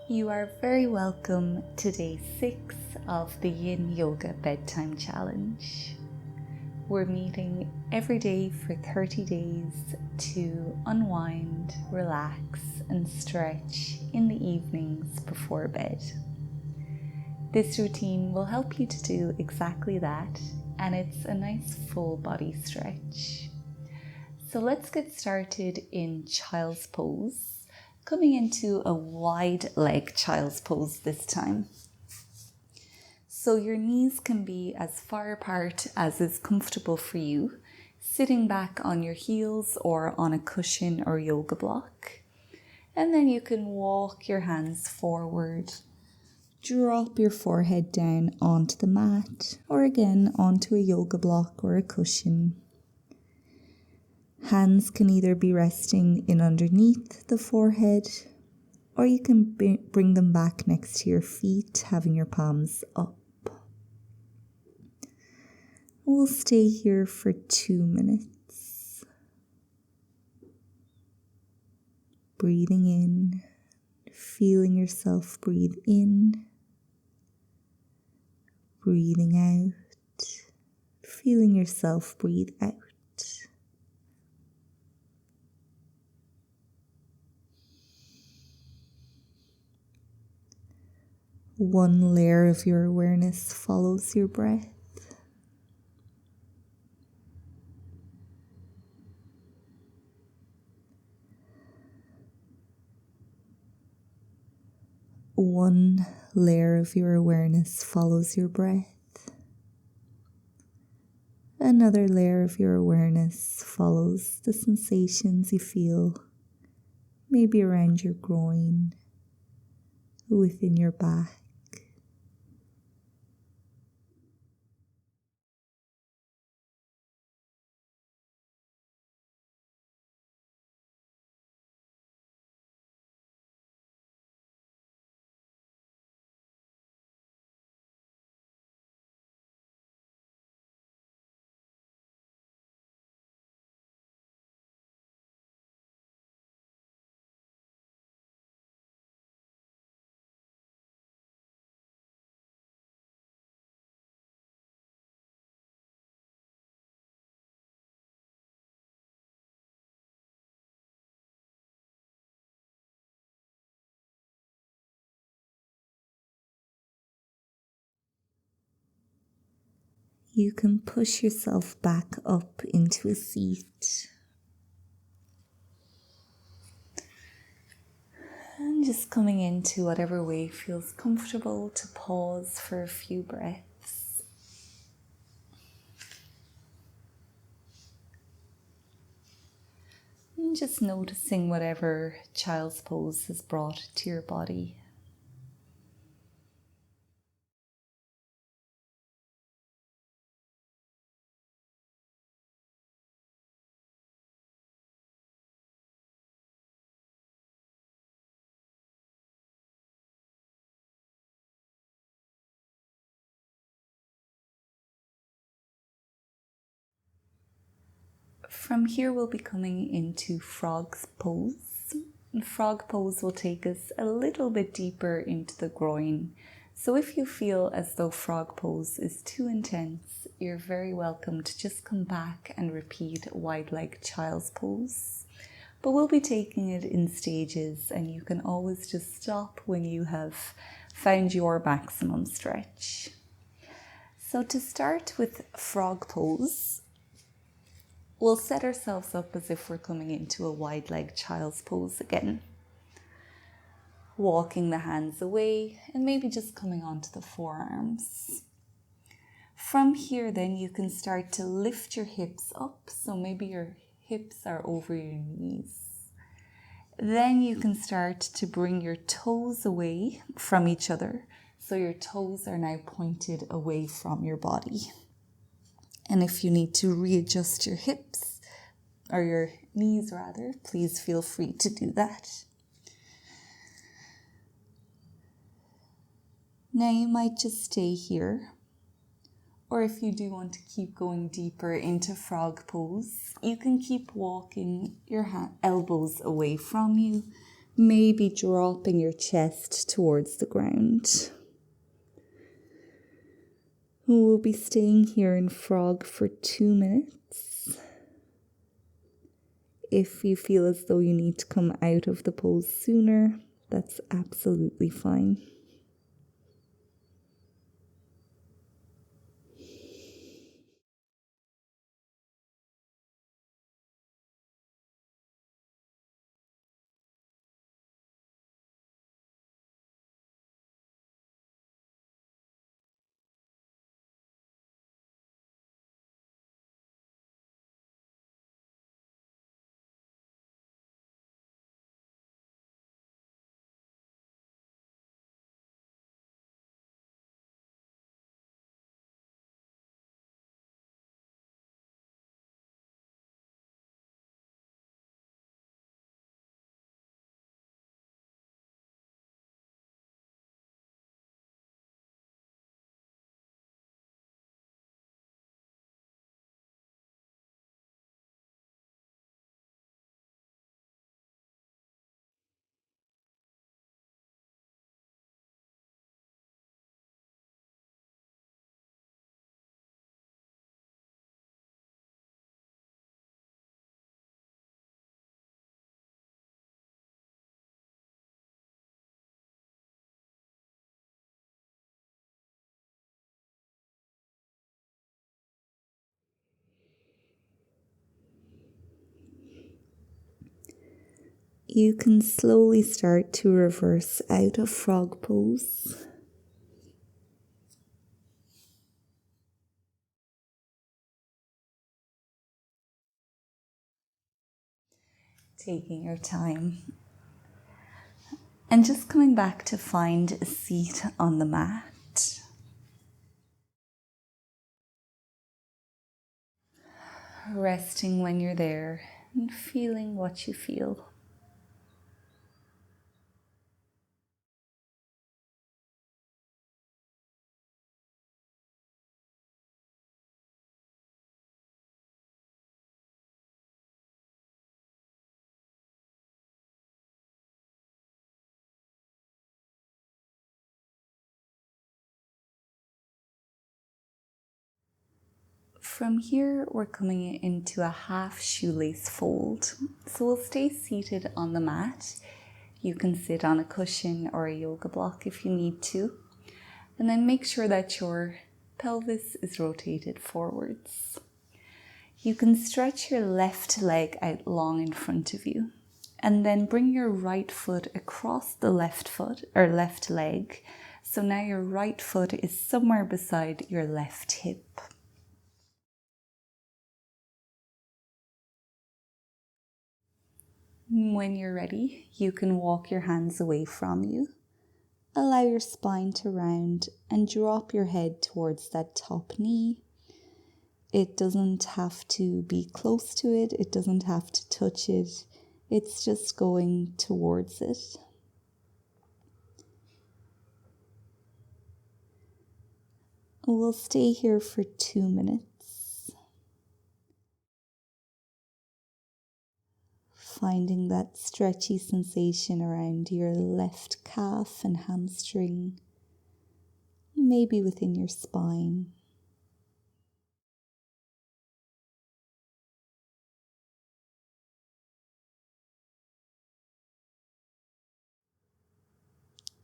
You are very welcome to day 6 of the Yin Yoga Bedtime Challenge. We're meeting every day for 30 days to unwind, relax, and stretch in the evenings before bed. This routine will help you to do exactly that, and it's a nice full body stretch. So let's get started in child's pose, coming into a wide leg child's pose this time. So your knees can be as far apart as is comfortable for you, sitting back on your heels or on a cushion or yoga block. And then you can walk your hands forward, drop your forehead down onto the mat or again onto a yoga block or a cushion. Hands can either be resting in underneath the forehead, or you can bring them back next to your feet, having your palms up. We'll stay here for 2 minutes. Breathing in, feeling yourself breathe in. Breathing out, feeling yourself breathe out. One layer of your awareness follows your breath. One layer of your awareness follows your breath. Another layer of your awareness follows the sensations you feel, maybe around your groin, within your back. You can push yourself back up into a seat. And just coming into whatever way feels comfortable to pause for a few breaths. And just noticing whatever child's pose has brought to your body. From here we'll be coming into frog's pose. And frog pose will take us a little bit deeper into the groin. So if you feel as though frog pose is too intense, you're very welcome to just come back and repeat wide leg child's pose. But we'll be taking it in stages, and you can always just stop when you have found your maximum stretch. So to start with frog pose, we'll set ourselves up as if we're coming into a wide leg child's pose again. Walking the hands away and maybe just coming onto the forearms. From here then you can start to lift your hips up, so maybe your hips are over your knees. Then you can start to bring your toes away from each other, so your toes are now pointed away from your body. And if you need to readjust your hips, or your knees rather, please feel free to do that. Now you might just stay here, or if you do want to keep going deeper into frog pose, you can keep walking your elbows away from you, maybe dropping your chest towards the ground. We'll be staying here in frog for 2 minutes. If you feel as though you need to come out of the pose sooner, that's absolutely fine. You can slowly start to reverse out of frog pose. Taking your time. And just coming back to find a seat on the mat. Resting when you're there and feeling what you feel. From here, we're coming into a half shoelace fold. So we'll stay seated on the mat. You can sit on a cushion or a yoga block if you need to. And then make sure that your pelvis is rotated forwards. You can stretch your left leg out long in front of you. And then bring your right foot across the left foot or left leg. So now your right foot is somewhere beside your left hip. When you're ready, you can walk your hands away from you. Allow your spine to round and drop your head towards that top knee. It doesn't have to be close to it. It doesn't have to touch it. It's just going towards it. We'll stay here for 2 minutes. Finding that stretchy sensation around your left calf and hamstring, maybe within your spine.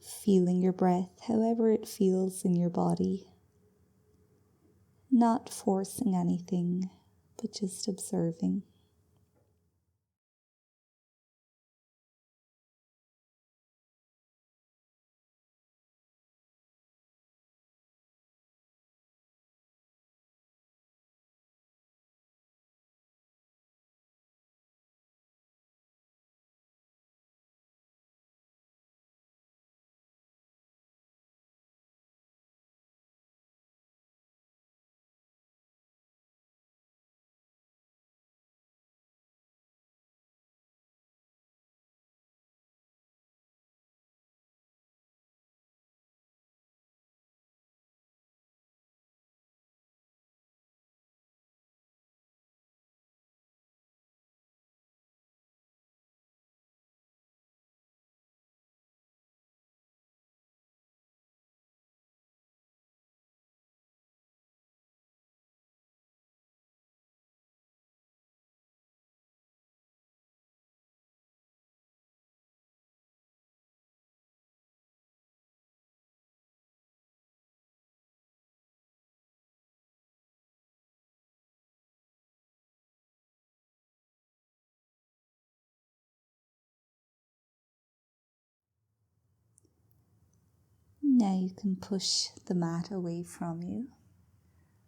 Feeling your breath however it feels in your body. Not forcing anything, but just observing. Now you can push the mat away from you,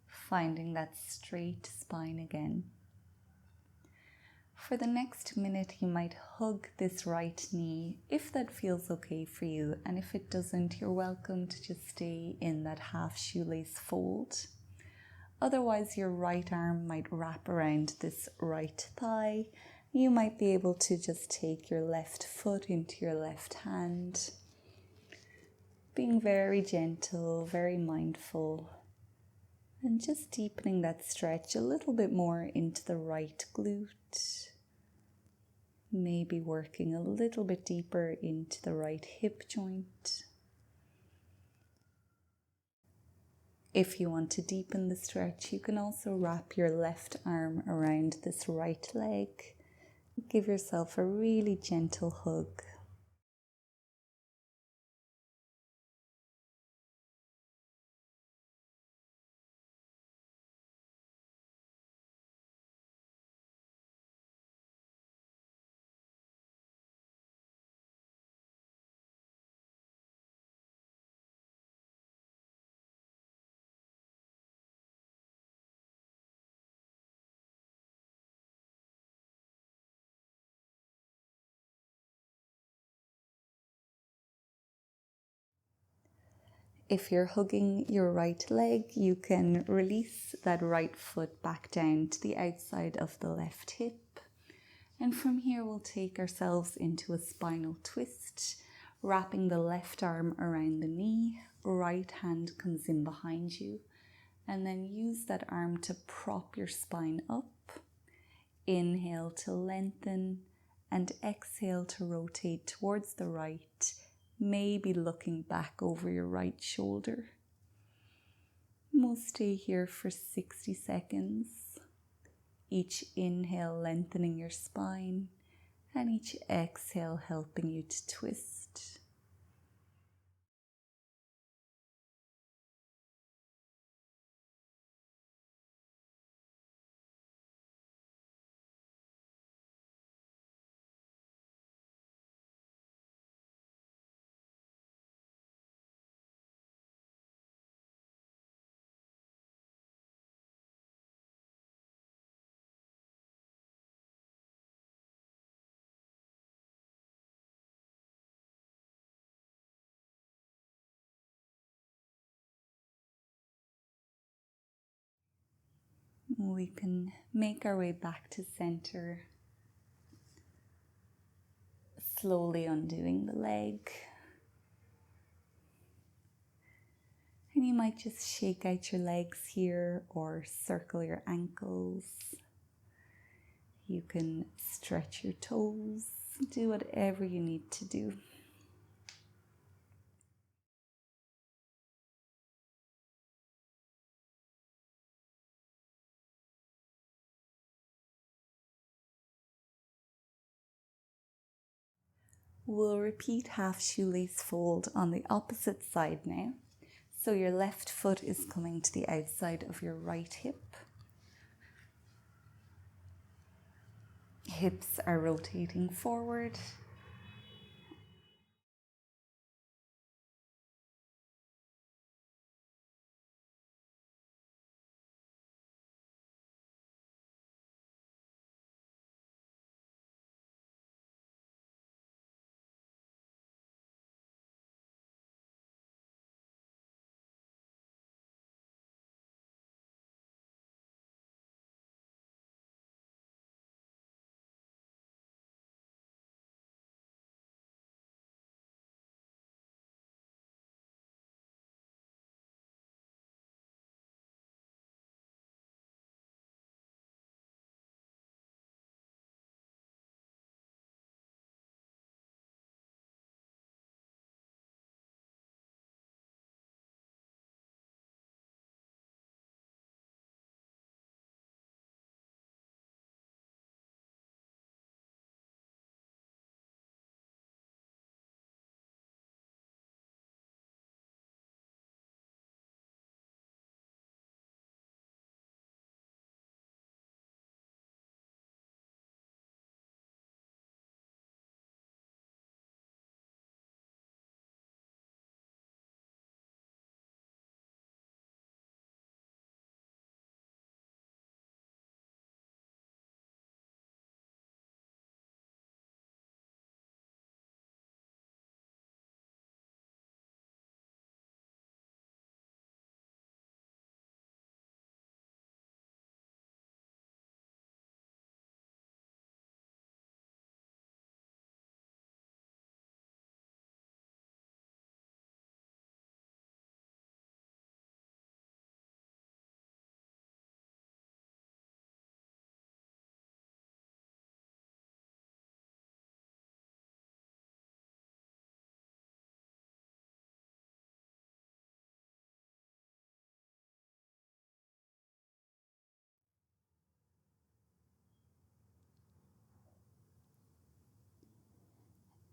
finding that straight spine again. For the next minute, you might hug this right knee if that feels okay for you, and if it doesn't, you're welcome to just stay in that half shoelace fold. Otherwise, your right arm might wrap around this right thigh. You might be able to just take your left foot into your left hand, being very gentle, very mindful, and just deepening that stretch a little bit more into the right glute. Maybe working a little bit deeper into the right hip joint. If you want to deepen the stretch, you can also wrap your left arm around this right leg. Give yourself a really gentle hug. If you're hugging your right leg, you can release that right foot back down to the outside of the left hip. And from here, we'll take ourselves into a spinal twist, wrapping the left arm around the knee, right hand comes in behind you, and then use that arm to prop your spine up. Inhale to lengthen and exhale to rotate towards the right, maybe looking back over your right shoulder. We'll stay here for 60 seconds. Each inhale lengthening your spine, and each exhale helping you to twist. We can make our way back to center, slowly undoing the leg. And you might just shake out your legs here or circle your ankles. You can stretch your toes, do whatever you need to do. We'll repeat half shoelace fold on the opposite side now. So your left foot is coming to the outside of your right hip. Hips are rotating forward.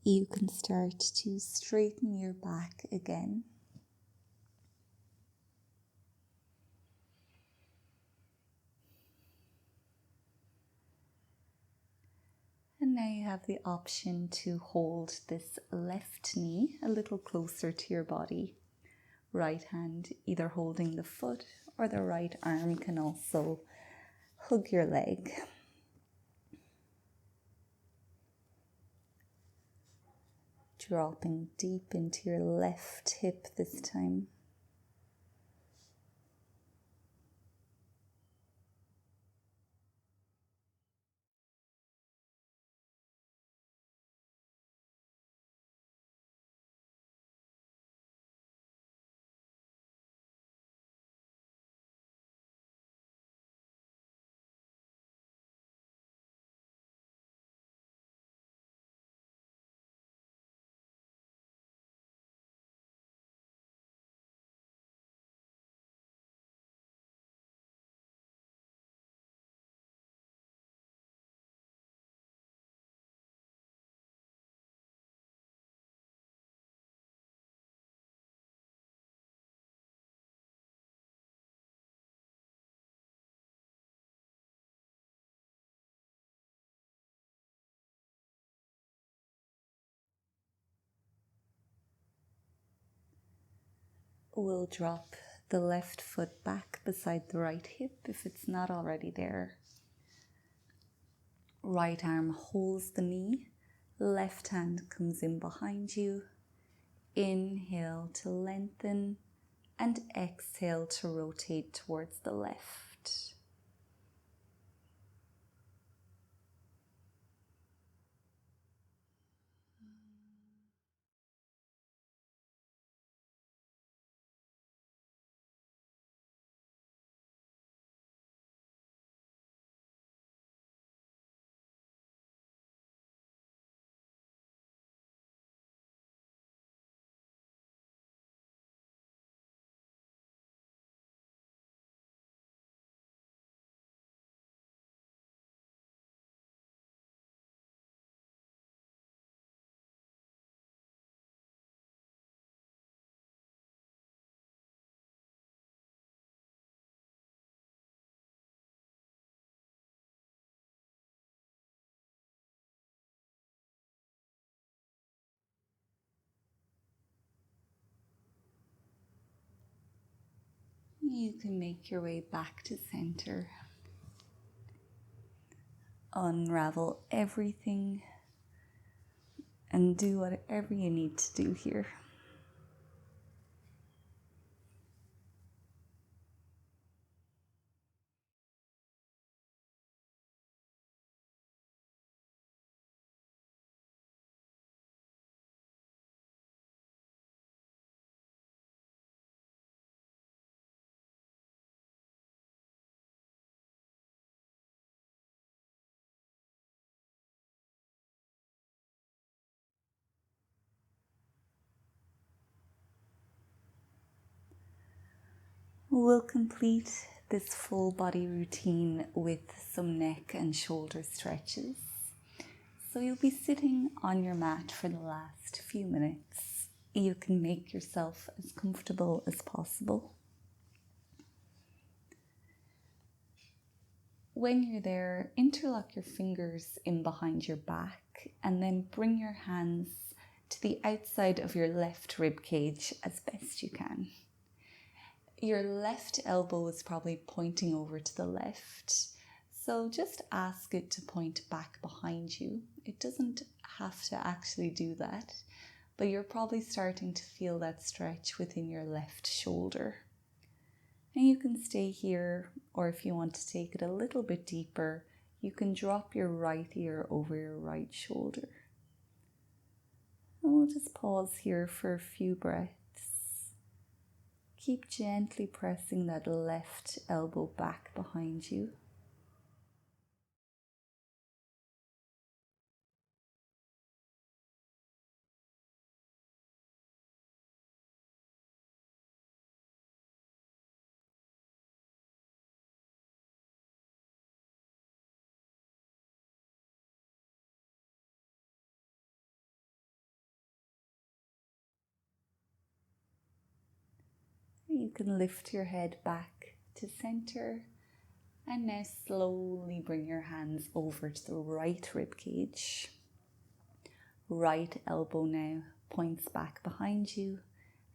you can start to straighten your back again. And now you have the option to hold this left knee a little closer to your body. Right hand either holding the foot, or the right arm can also hug your leg. Dropping deep into your left hip this time. We'll drop the left foot back beside the right hip if it's not already there. Right arm holds the knee, left hand comes in behind you. Inhale to lengthen and exhale to rotate towards the left. You can make your way back to center. Unravel everything and do whatever you need to do here. We'll complete this full body routine with some neck and shoulder stretches. So you'll be sitting on your mat for the last few minutes. You can make yourself as comfortable as possible. When you're there, interlock your fingers in behind your back and then bring your hands to the outside of your left rib cage as best you can. Your left elbow is probably pointing over to the left, so just ask it to point back behind you. It doesn't have to actually do that, but you're probably starting to feel that stretch within your left shoulder. And you can stay here, or if you want to take it a little bit deeper, you can drop your right ear over your right shoulder. And we'll just pause here for a few breaths. Keep gently pressing that left elbow back behind you. can lift your head back to center, and now slowly bring your hands over to the right rib cage. Right elbow now points back behind you,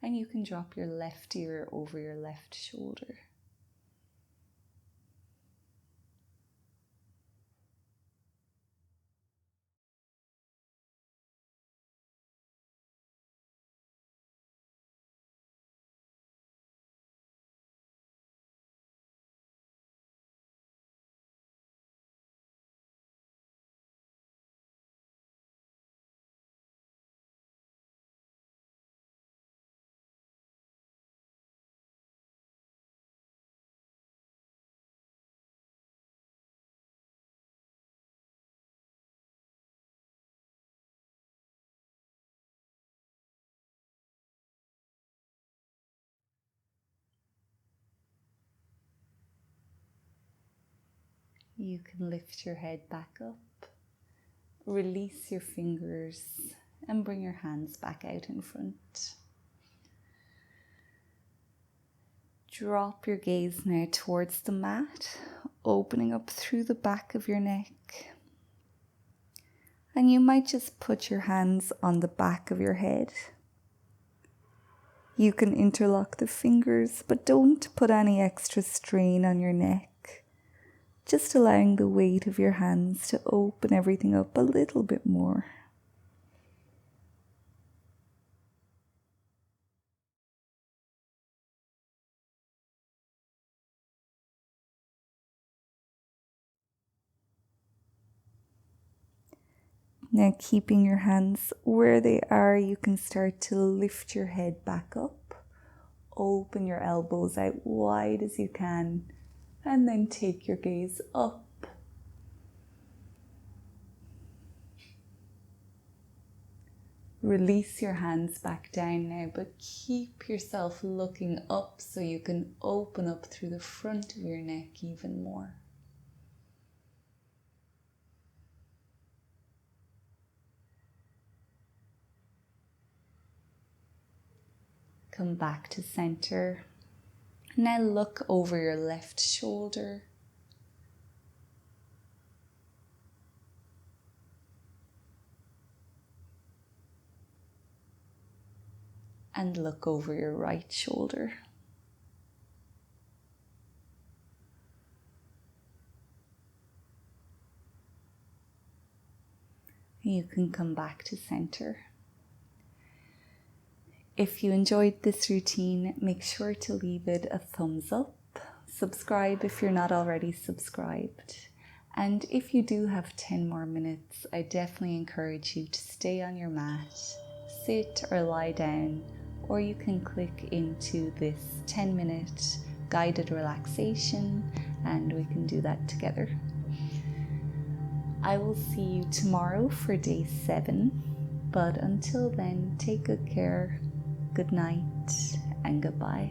and you can drop your left ear over your left shoulder. You can lift your head back up, release your fingers, and bring your hands back out in front. Drop your gaze now towards the mat, opening up through the back of your neck. And you might just put your hands on the back of your head. You can interlock the fingers, but don't put any extra strain on your neck. Just allowing the weight of your hands to open everything up a little bit more. Now, keeping your hands where they are, you can start to lift your head back up. Open your elbows out wide as you can, and then take your gaze up. Release your hands back down now, but keep yourself looking up so you can open up through the front of your neck even more. Come back to center. Now look over your left shoulder. And look over your right shoulder. You can come back to center. If you enjoyed this routine, make sure to leave it a thumbs up. Subscribe if you're not already subscribed. And if you do have 10 more minutes, I definitely encourage you to stay on your mat, sit or lie down, or you can click into this 10-minute guided relaxation and we can do that together. I will see you tomorrow for day 7, but until then, take good care, good night, and goodbye.